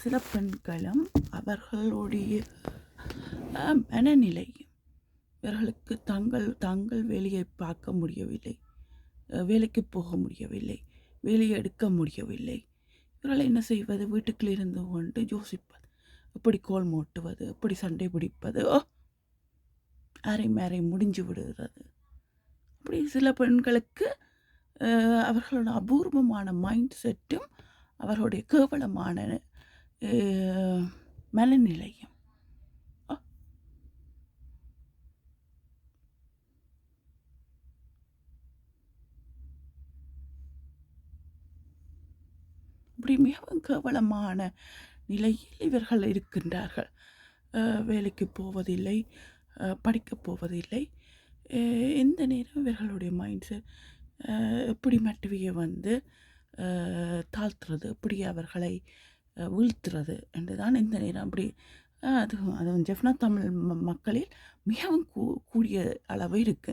சில பெண்களும் அவர்களுடைய மனநிலை இவர்களுக்கு தாங்கள் வேலையை பார்க்க முடியவில்லை, வேலைக்கு போக முடியவில்லை, வேலையை எடுக்க முடியவில்லை. இவர்கள் என்ன செய்வது? வீட்டுக்குள் இருந்து கொண்டு யோசிப்பது, எப்படி கோல் மூட்டுவது, எப்படி சண்டை பிடிப்பது, அரை மேரை முடிஞ்சு விடுகிறது. அப்படி சில பெண்களுக்கு அவர்களோட அபூர்வமான மைண்ட் செட்டும் அவர்களுடைய கேவலமான மனநிலையும் இப்படி மிகவும் கேவலமான நிலையில் இவர்கள் இருக்கின்றார்கள். வேலைக்கு போவதில்லை, படிக்கப் போவதில்லை. எந்த நேரம் இவர்களுடைய மைண்ட் செட் எப்படி மட்டுவையை தாழ்த்துறது, எப்படி அவர்களை வீழ்த்துறது என்று தான் இந்த நேரம் அப்படி அதுவும் ஜெஃப்னா தமிழ் மக்களில் மிகவும் கூடிய அளவு இருக்கு.